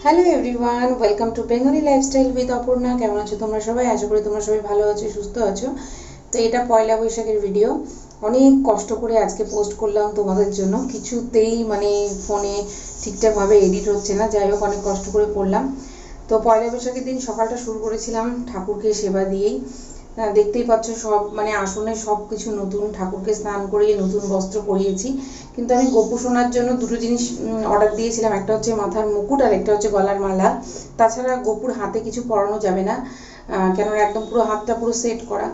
Hello everyone, welcome to Bengali lifestyle with Aparna. কেমন আছো তোমরা সবাই? আশা করি তোমরা সবাই ভালো আছো, সুস্থ আছো। তো এটা পয়লা বৈশাখের ভিডিও। অনেক কষ্ট করে আজকে পোস্ট করলাম তোমাদের জন্য, কিছুতেই মানে ফোনে ঠিকঠাকভাবে এডিট হচ্ছে না। যাই হোক, অনেক কষ্ট করে করলাম। তো পয়লা বৈশাখের দিন সকালটা শুরু করেছিলাম ঠাকুরকে সেবা দিয়েই। দেখতেই পাচ্ছ সব মানে আসনে সব কিছু নতুন, ঠাকুরকে স্নান করিয়ে নতুন বস্ত্র পরিয়েছি। কিন্তু আমি গোপু সোনার জন্য দুটো জিনিস অর্ডার দিয়েছিলাম, একটা হচ্ছে মাথার মুকুট আর একটা হচ্ছে গলার মালা। তাছাড়া গোপুর হাতে কিছু পরানো যাবে না, কেননা একদম পুরো হাতটা পুরো সেট করা।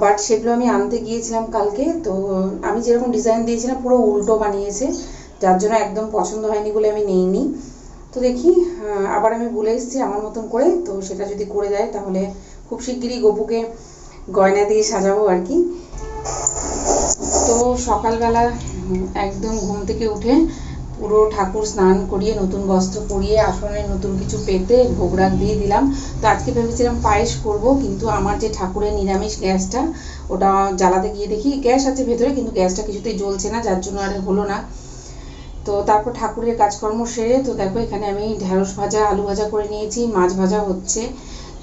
বাট সেগুলো আমি আনতে গিয়েছিলাম কালকে। তো আমি যেরকম ডিজাইন দিয়েছিলাম পুরো উল্টো বানিয়েছে, যার জন্য একদম পছন্দ হয়নি বলে আমি নেইনি। তো দেখি, আবার আমি বলে এসেছি আমার মতন করে, তো সেটা যদি করে দেয় তাহলে খুব শিগগিরই গপুকে গয়না দিয়ে সাজাবো আর কি। তো সকালবেলা একদম ঘুম থেকে উঠে পুরো ঠাকুর স্নান করিয়ে নতুন বস্ত্র পরিয়ে আসনে নতুন কিছু পেতে ভোগরাগ দিয়ে দিলাম। তো আজকে ভেবেছিলাম পায়েস করব, কিন্তু আমার যে ঠাকুরের নিরামিষ গ্যাসটা, ওটা জ্বালাতে গিয়ে দেখি গ্যাস আছে ভেতরে কিন্তু গ্যাসটা কিছুতেই জ্বলছে না, যার জন্য আর হলো না। তো তারপর ঠাকুরের কাজকর্ম সেরে তো দেখো এখানে আমি ঢেঁড়স ভাজা আলু ভাজা করে নিয়েছি, মাছ ভাজা হচ্ছে।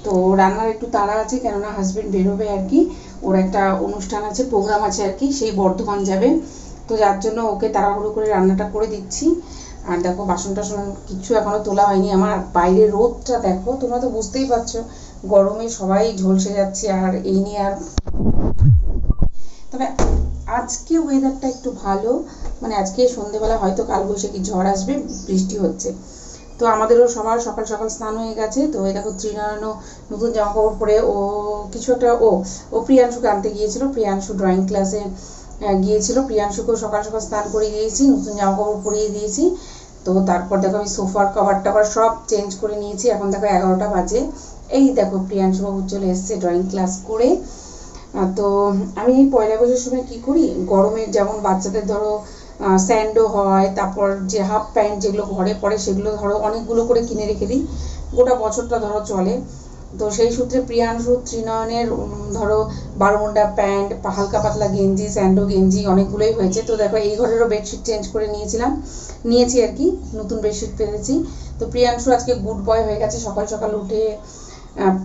তো রান্নার একটু তাড়া আছে, কেননা হাজবেন্ড বেরোবে আর কি, ওর একটা অনুষ্ঠান আছে, প্রোগ্রাম আছে আর কি, সেই বর্ধমান যাবে। তো যার জন্য ওকে তাড়াহুড়ো করে রান্নাটা করে দিচ্ছি। আর দেখো বাসন টাসন কিছু এখনো তোলা হয়নি আমার। বাইরে রোদটা দেখো, তোমরা তো বুঝতেই পারছো, গরমে সবাই ঝলসে যাচ্ছে। আর এই নিয়ে আর, তবে আজকে ওয়েদারটা একটু ভালো, মানে আজকে সন্ধেবেলা হয়তো কালবৈশাখী ঝড় আসবে, বৃষ্টি হচ্ছে। তো আমাদেরও সবার সকাল সকাল স্নান হয়ে গেছে। তো এই দেখো ত্রিনয়নও নতুন জামা কাপড় পরে ও কিছু একটা ও প্রিয়াংশুকে আনতে গিয়েছিল, প্রিয়াংশু ড্রয়িং ক্লাসে গিয়েছিল। প্রিয়াংশুকেও সকাল সকাল স্নান করে দিয়েছি, নতুন জামা কাপড় পরিয়ে দিয়েছি। তো তারপর দেখো আমি সোফার কভার টাভার সব চেঞ্জ করে নিয়েছি। এখন দেখো 11টা বাজে। এই দেখো প্রিয়াংশু বাবু চলে এসছে ড্রয়িং ক্লাস করে। তো আমি পয়লা বৈশাখের সময় কি করি, গরমের যেমন বাচ্চাদের ধরো স্যান্ডো হয়, তারপর যে হাফ প্যান্ট যেগুলো ঘরে পরে সেগুলো ধরো অনেকগুলো করে কিনে রেখে দিই, গোটা বছরটা ধরো চলে। তো সেই সূত্রে প্রিয়াংশু ত্রিনয়নের ধরো বারমুন্ডা প্যান্ট, হালকা পাতলা গেঞ্জি, স্যান্ডো গেঞ্জি অনেকগুলোই হয়েছে। তো দেখো এই ঘরেরও বেডশিট চেঞ্জ করে নিয়েছি আর কি, নতুন বেডশিট পেয়েছি। তো প্রিয়াংশু আজকে গুড বয় হয়ে গেছে, সকাল সকাল উঠে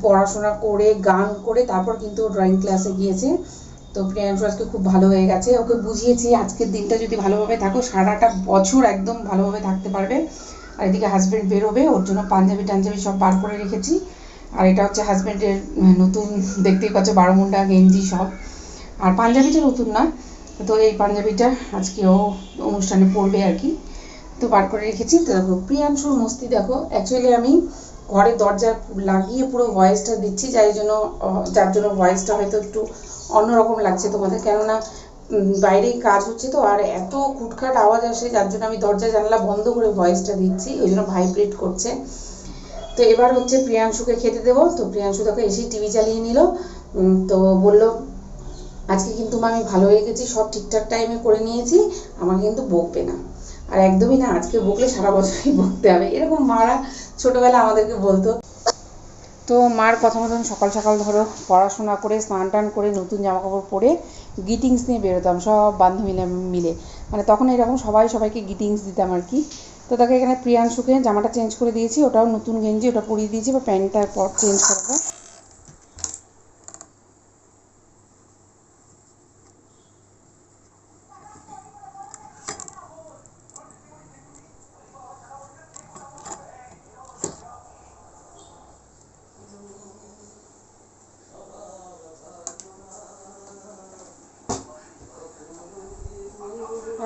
পড়াশোনা করে গান করে তারপর কিন্তু ড্রয়িং ক্লাসে গিয়েছে। তো প্রিয়াংশু আজকে খুব ভালো হয়ে গেছে, ওকে বুঝিয়েছি আজকের দিনটা যদি ভালোভাবে থাকো সারাটা বছর একদম ভালোভাবে থাকতে পারবে। আর এদিকে হাজব্যান্ড বেরোবে, ওর জন্য পাঞ্জাবি টাঞ্জাবি সব বার করে রেখেছি। আর এটা হচ্ছে হাজব্যান্ডের নতুন, দেখতেই পাচ্ছ, বারোমুন্ডা গেঞ্জি সব। আর পাঞ্জাবিটা নতুন না, তো এই পাঞ্জাবিটা আজকে ও অনুষ্ঠানে পরবে আর কি। তো বার করে রেখেছি। তো দেখো প্রিয়াংশুর মস্তি দেখো, অ্যাকচুয়ালি আমি ঘরের দরজা লাগিয়ে পুরো ভয়েসটা দিচ্ছি, যার জন্য ভয়েসটা হয়তো একটু অন্যরকম লাগছে তোমাদের, কেননা বাইরেই কাজ হচ্ছে তো, আর এত খুটখাট আওয়াজ আসে, যার জন্য আমি দরজা জানলা বন্ধ করে ভয়েসটা দিচ্ছি, ওই জন্য ভাইব্রেট করছে। তো এবার হচ্ছে প্রিয়াংশুকে খেতে দেবো। তো প্রিয়াংশু দেখো এসেই টিভি চালিয়ে নিল। তো বলল আজকে কিন্তু আমি ভালো হয়ে গেছি, সব ঠিকঠাক টাইমে করে নিয়েছি, আমাকে কিন্তু বকবে না। আর একদমই না, আজকে বকলে সারা বছরই বকতে হবে, এরকম মারা ছোটবেলা আমাদেরকে বলতো। তো মার কথা মতন সকাল সকাল ধরো পড়াশোনা করে স্নান টান করে নতুন জামা কাপড় পরে গ্রিটিংস নিয়ে বেরোতাম সব বান্ধবীরা মিলে, মানে তখন এরকম সবাই সবাইকে গ্রিটিংস দিতাম আর কি। তো তাকে এখানে প্রিয়াংশুকে জামাটা চেঞ্জ করে দিয়েছি, ওটাও নতুন গেঞ্জি, ওটা পরিয়ে দিয়েছি, বা প্যান্টটা পর চেঞ্জ করবো।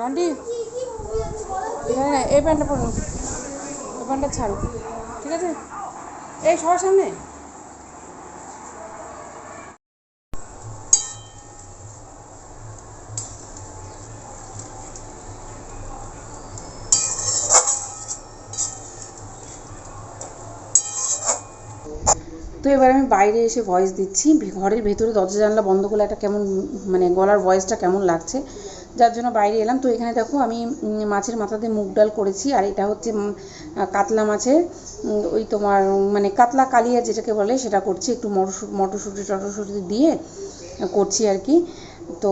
আন্টি এখানে এই প্যান্টটা পরুন, ওই প্যান্টটা ছাড়ুন, ঠিক আছে? এই সবার সামনে। তো এবার আমি বাইরে এসে ভয়েস দিচ্ছি, ঘরের ভেতরে দরজা জানলা বন্ধ করলে একটা কেমন মানে গলার ভয়েসটা কেমন লাগছে, যার জন্য বাইরে এলাম। তো এখানে দেখো আমি মাছের মাথাতে মুগ ডাল করেছি, আর এটা হচ্ছে কাতলা মাছের ওই তোমার মানে কাতলা কালিয়া যেটাকে বলে সেটা করছি, একটু মটরশুঁটি টটরশুঁটি দিয়ে করছি আর কি। তো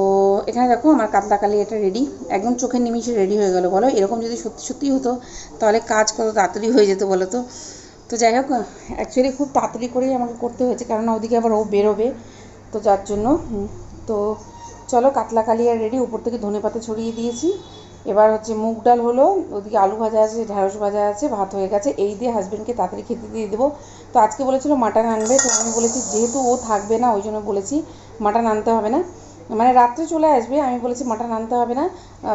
এখানে দেখো আমার কাতলা কালি এটা রেডি, একদম চোখের নিমিষে রেডি হয়ে গেল। বলো এরকম যদি সত্যি সত্যি হতো তাহলে কাজ কত তাড়াতাড়ি হয়ে যেত বলো তো। তো যাই হোক, অ্যাকচুয়ালি খুব তাড়াতাড়ি করেই আমাকে করতে হয়েছে, কেননা ওদিকে আবার ও বেরোবে, তো যার জন্য। তো চলো কাতলা কালিয়া রেডি, উপর থেকে ধনেপাতা ছড়িয়ে দিয়েছি। এবার হচ্ছে মুগ ডাল হলো, ওদিকে আলু ভাজা আছে, ঢ্যাঁড়স ভাজা আছে, ভাত হয়ে গেছে, এই দিয়ে হাজব্যান্ডকে তাড়াতাড়ি খেতে দিয়ে দেবো। তো আজকে বলেছিল মাটন আনবে, তো আমি বলেছি যেহেতু ও থাকবে না ওই জন্য বলেছি মাটন আনতে হবে না, মানে রাত্রে চলে আসবে, আমি বলেছি মাটন আনতে হবে না,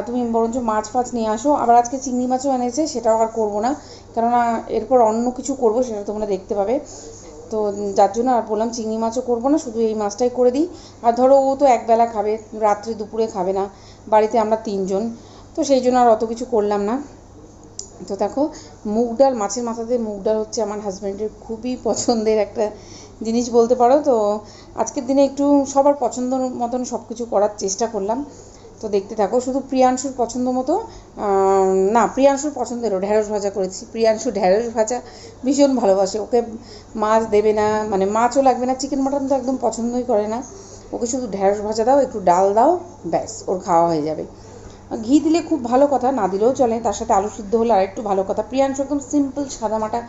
তুমি বরঞ্চ মাছ ফাছ নিয়ে আসো। আবার আজকে চিংড়ি মাছও এনেছে, সেটাও আর করবো না, কেননা এরপর অন্য কিছু করবো, সেটা তোমরা দেখতে পাবে। তো যার জন্য আর বললাম চিংড়ি মাছও করবো না, শুধু এই মাছটাই করে দিই। আর ধরো ও তো একবেলা খাবে, রাত্রে দুপুরে খাবে না, বাড়িতে আমরা 3 জন, তো সেই জন্য আর অত কিছু করলাম না। তো দেখো মুগ ডাল, মাছের মাথা দিয়ে মুগ ডাল হচ্ছে আমার হাজব্যান্ডের খুবই পছন্দের একটা জিনিস বলতে পারো। তো আজকের দিনে একটু সবার পছন্দ মতন সব কিছু করার চেষ্টা করলাম। তো দেখতে থাকো, শুধু প্রিয়াংশুর পছন্দ মতো না, প্রিয়াংশুর পছন্দেরও ঢ্যাঁড়স ভাজা করেছি। প্রিয়াংশু ঢ্যাঁড়স ভাজা ভীষণ ভালোবাসে, ওকে মাছ দেবে না, মানে মাছও লাগবে না, চিকেন মাটন তো একদম পছন্দই করে না, ওকে শুধু ঢ্যাঁড়স ভাজা দাও, একটু ডাল দাও, ব্যাস ওর খাওয়া হয়ে যাবে। ঘি দিলে খুব ভালো কথা, না দিলেও চলে, তার সাথে আলু সিদ্ধ হলে আরেকটু ভালো কথা। প্রিয়াংশু একদম সিম্পল সাদামাটা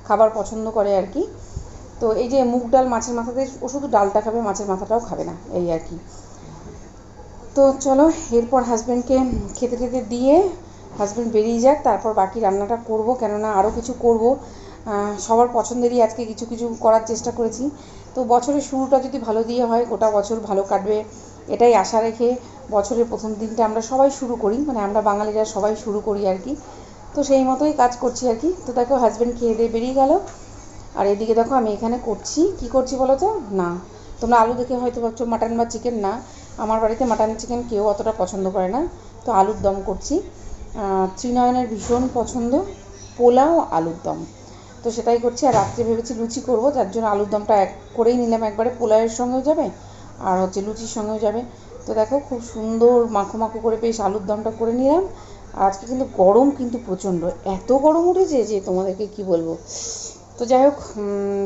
খাবার পছন্দ করে আর কি। তো এই যে মুগ ডাল মাছের মাথা দিয়ে, ও শুধু ডালটা খাবে, মাছের মাথাটাও খাবে না, এই আর কি। তো চলো এরপর হাজব্যান্ডকে খেতে খেতে দিয়ে হাজব্যান্ড বেরিয়ে যাক, তারপর বাকি রান্নাটা করব, কেননা আরও কিছু করব। সবার পছন্দেরই আজকে কিছু কিছু করার চেষ্টা করেছি। তো বছরের শুরুটা যদি ভালো দিয়ে হয়, গোটা বছর ভালো কাটবে এটাই আশা রেখে বছরের প্রথম দিনটা আমরা সবাই শুরু করি, মানে আমরা বাঙালিরা সবাই শুরু করি আর কি। তো সেই মতোই কাজ করছি আর কি। তো দেখো হাজব্যান্ড খেয়ে দিয়ে বেরিয়ে গেল, আর এদিকে দেখো আমি এখানে করছি, কি করছি বলো তো? না, তোমরা আলু দেখে হয়তো ভাবছো মাটন বা চিকেন, না, আমার বাড়িতে মাটন চিকেন কেউ অতটা পছন্দ করে না, তো আলুর দম করছি। ত্রিনয়নের ভীষণ পছন্দ পোলাও আলুর দম, তো সেটাই করছি। আর রাত্রে ভেবেছি লুচি করব, যার জন্য আলুর দমটা এক করেই নিলাম, একবারে পোলাওয়ের সঙ্গেও যাবে আর হচ্ছে লুচির সঙ্গেও যাবে। তো দেখো খুব সুন্দর মাখো মাখো করে বেশ আলুর দমটা করে নিলাম। আর আজকে কিন্তু গরম কিন্তু প্রচণ্ড, এত গরম উঠেছে যে তোমাদেরকে কি বলবো। তো যাই হোক,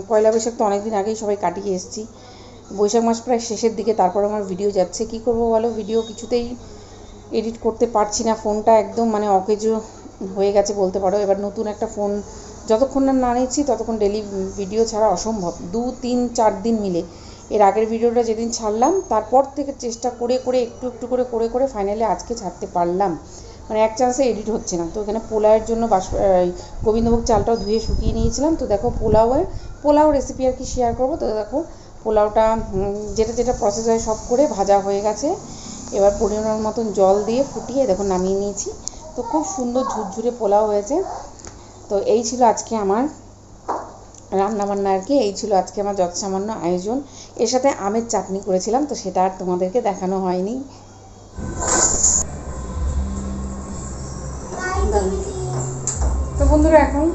পয়লা বৈশাখ তো অনেক দিন আগেই সবাই কাটিয়ে এসেছি, বৈশাখ মাস প্রায় শেষের দিকে, তারপর আমার ভিডিও যাচ্ছে, কি করব বলো, ভিডিও কিছুতেই এডিট করতে পারছি না, ফোনটা একদম মানে অকেজো হয়ে গেছে বলতে পারো। এবার নতুন একটা ফোন যতক্ষণ না নিচ্ছি ততক্ষণ ডেলি ভিডিও ছাড়া অসম্ভব, 2-3-4 দিন মিলে। এর আগের ভিডিওটা যেদিন ছাড়লাম তারপর থেকে চেষ্টা করে করে একটু একটু করে করে করে ফাইনালি আজকে ছাড়তে পারলাম, মানে এক চান্সে এডিট হচ্ছে না। তো এখানে পোলাওয়ের জন্য গোবিন্দভোগ চালটাও ধুয়ে শুকিয়ে নিয়েছিলাম। তো দেখো পোলাও রেসিপি আর কি শেয়ার করবো। তো দেখো পোলাওটা যেটা যেটা প্রসেস হয় সব করে ভাজা হয়ে গেছে, এবার পরিমাণ মতন জল দিয়ে ফুটিয়ে দেখো নামিয়ে নিয়েছি। তো খুব সুন্দর ঝুরঝুরে পোলাও হয়েছে। তো এই ছিল আজকে আমার রান্নাবান্না আর কি, এই ছিল আজকে আমার যত সামান্য আয়োজন। এর সাথে আমের চাটনি করেছিলাম, তো সেটা আর তোমাদেরকে দেখানো হয়নি। তো বন্ধুরা এখন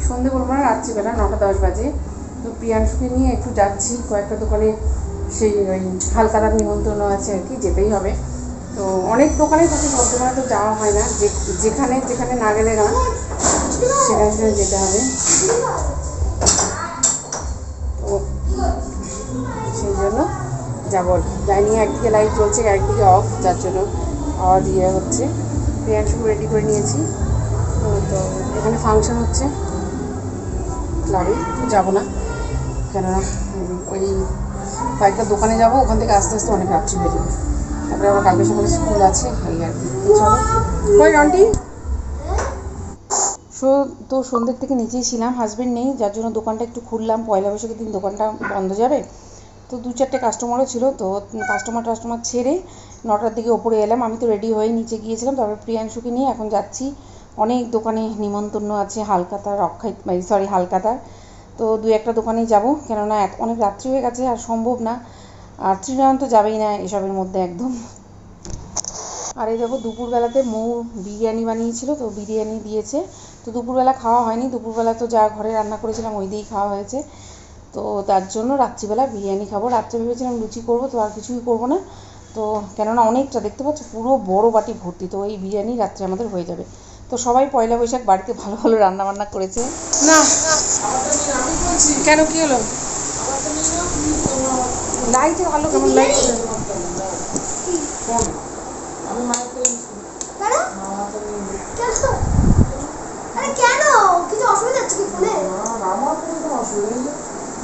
সন্ধে বলবো না, রাত্রিবেলা 9টা 10 বাজে। তো প্রিয়াংশুকে নিয়ে একটু যাচ্ছি কয়েকটা দোকানে, সেই ওই হালকাদার নিমন্ত্রণ আছে আর কি, যেতেই হবে। তো অনেক দোকানে থাকে, সব দোকানে তো যাওয়া হয় না, যেখানে যেখানে না গেলে না সেখানে সেখানে যেতে হবে। তো সেই জন্য যাবো আর কি, যাইনি, একদিকে লাইট জ্বলছে একদিকে অফ, যার জন্য আওয়াজ হচ্ছে। প্রিয়াংশুকে রেডি করে নিয়েছি। তো এখানে ফাংশন হচ্ছে ক্লাবে, যাবো না, কেননা ওই কয়েকটা দোকানে যাবো, ওখান থেকে আস্তে আস্তে অনেক রাত্রি বেরোবে, তারপরে আবার কালকে সকালে স্কুল আছে এই আর কি। চলো ওই আন্টি তো সন্ধ্যের থেকে নিচেই ছিলাম, হাজব্যান্ড নেই, যার জন্য দোকানটা একটু খুললাম, পয়লা বৈশাখের দিন দোকানটা বন্ধ যাবে। তো 2-4টে কাস্টমারও ছিল, তো কাস্টমার ছেড়ে 9টার দিকে ওপরে এলাম। আমি তো রেডি হয়ে নিচে গিয়েছিলাম, তারপরে প্রিয়াংশুকে নিয়ে এখন যাচ্ছি। অনেক দোকানে নিমন্ত্রণ আছে, হালকাতার হালকাতার, তো 2-1টা দোকানেই যাব, কেননা অনেক রাত্রি হয়ে গেছে আর সম্ভব না। আর ত্রিনয়ন তো যাবেই না এসবের মধ্যে একদম। আর এই দেখো দুপুরবেলাতে মৌ বিরিয়ানি বানিয়েছিল, তো বিরিয়ানি দিয়েছে। তো দুপুরবেলা খাওয়া হয়নি, দুপুরবেলা তো যা ঘরে রান্না করেছিলাম ওই দিয়েই খাওয়া হয়েছে। তো তার জন্য রাত্রিবেলা বিরিয়ানি খাবো। রাত্রে ভেবেছিলাম লুচি করবো, তো আর কিছুই করবো না, তো কেননা অনেকটা দেখতে পাচ্ছ পুরো বড় বাটি ভর্তি, তো এই বিরিয়ানি রাত্রে আমাদের হয়ে যাবে। তো সবাই পয়লা বৈশাখ বাড়িতে ভালো ভালো রান্নাবান্না করেছে। না কেন, কি হলো? লাইটে ভালো কেমন লাইট আমি কেন কিছু অসুবিধা হচ্ছে কি ফোনে? আমার কোনো অসুবিধা নেই,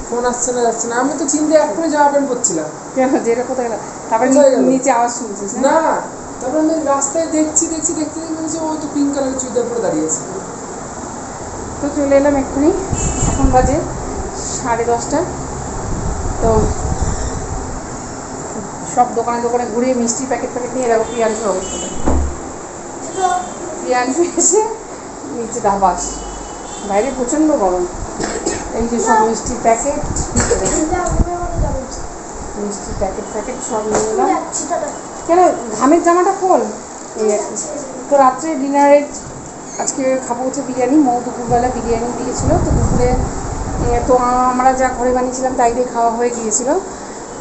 ফোন আসছে না যাচ্ছে না, আমি তো চিন্তা এক্ষুনি জামা প্যান্ট করছিলাম। কেন যেটা কোথায় গেল? তারপরে নিচে আওয়াজ শুনছিস না? তারপরে আমি রাস্তায় দেখতে দেখতে ওই তো পিঙ্ক কালারের চুড়িদার পরে দাঁড়িয়েছে। তো চলে এলাম এক্ষুনি, এখন বাজে 10:30। তো সব দোকানে দোকানে ঘুরে মিষ্টির প্যাকেট নিয়ে যাবো। প্রিয়াংশুর অবস্থাটা, প্রিয়াংশু এসে নিচে দাবাস, বাইরে প্রচণ্ড গরম। এই যে সব মিষ্টির প্যাকেট সব নিয়ে এলাম। কেন ঘামের জামাটা খোল। এই আর কি। তো রাত্রে ডিনারে আজকে খাবো হচ্ছে বিরিয়ানি। মৌ দুপুরবেলা বিরিয়ানি দিয়েছিল, তো দুপুরে তো আমরা যা ঘরে বানিয়েছিলাম তাই দিয়ে খাওয়া হয়ে গিয়েছিল।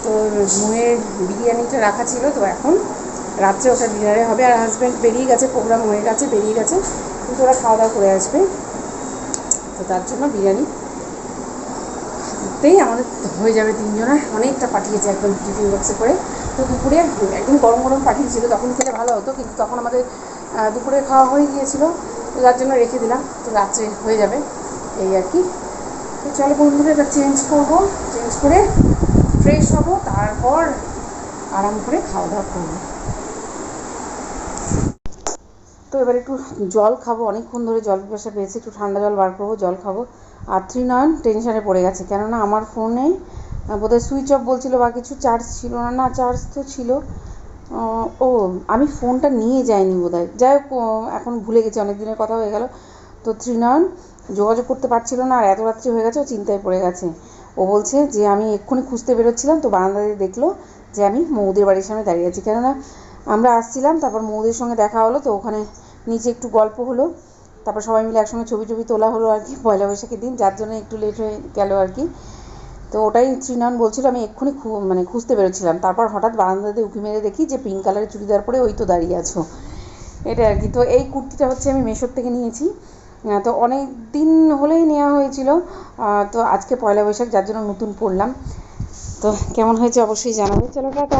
তো মৌয়ের বিরিয়ানিটা রাখা ছিল, তো এখন রাত্রে ওটা ডিনারে হবে। আর হাজব্যান্ড বেরিয়ে গেছে, প্রোগ্রাম হয়ে গেছে, বেরিয়ে গেছে, কিন্তু ওরা খাওয়া দাওয়া করে আসবে। তো তার জন্য বিরিয়ানিতেই আমাদের হয়ে যাবে 3 জনের। অনেকটা পাঠিয়েছে একদম টিফিন বক্সে করে। তো দুপুরে একদম গরম গরম পাঠিয়েছিল, তখন খেলে ভালো হতো, কিন্তু তখন আমাদের দুপুরে খাওয়া হয়ে গিয়েছিলো, তো তার জন্য রেখে দিলাম। তো রাত্রে হয়ে যাবে এই আর কি। তো চলো বন্ধুরা, এটা চেঞ্জ করবো, চেঞ্জ করে ফ্রেশ হবো, তারপর আরাম করে খাওয়া দাওয়া করবো। তো এবার একটু জল খাবো, অনেকক্ষণ ধরে জল পিপাসা পেয়েছে, একটু ঠান্ডা জল বার করবো, জল খাবো। আর ত্রিনয়ন টেনশানে পড়ে গেছে, কেননা আমার ফোনে বোধহয় সুইচ অফ বলছিল বা কিছু, চার্জ ছিল না। না, চার্জ তো ছিল। ও আমি ফোনটা নিয়ে যাইনি বোধহয়, যাই হোক এখন ভুলে গেছি, অনেক দিনের কথা হয়ে গেল। তো ত্রিনয়ন যোগাযোগ করতে পারছিল না, আর এত রাত্রি হয়ে গেছে, ও চিন্তায় পড়ে গেছে। ও বলছে যে আমি এক্ষুনি খুঁজতে বেরোচ্ছিলাম, তো বারান্দাতে দেখলো যে আমি মৌদের বাড়ির সামনে দাঁড়িয়ে আছি। কেননা আমরা আসছিলাম, তারপর মৌদের সঙ্গে দেখা হলো, তো ওখানে নিচে একটু গল্প হলো, তারপর সবাই মিলে একসঙ্গে ছবি তোলা হলো আর কি, পয়লা বৈশাখের দিন, যার জন্য একটু লেট হয়ে গেল আর কি। তো ওটাই ত্রিনয়ন বলছিল, আমি এক্ষুনি খুঁজতে বেরোচ্ছিলাম, তারপর হঠাৎ বারান্দাতে উঁকি মেরে দেখি যে পিঙ্ক কালারের চুড়িদার পরে ওই তো দাঁড়িয়ে আছো, এটা আর কি। তো এই কুর্তিটা হচ্ছে আমি মেশোর থেকে নিয়েছি, তো অনেক দিন হলেই নেওয়া হয়েছিল, তো আজকে পয়লা বৈশাখ, যার জন্য নতুন পরলাম। তো কেমন হয়েছে অবশ্যই জানাবে। চলো টাটা।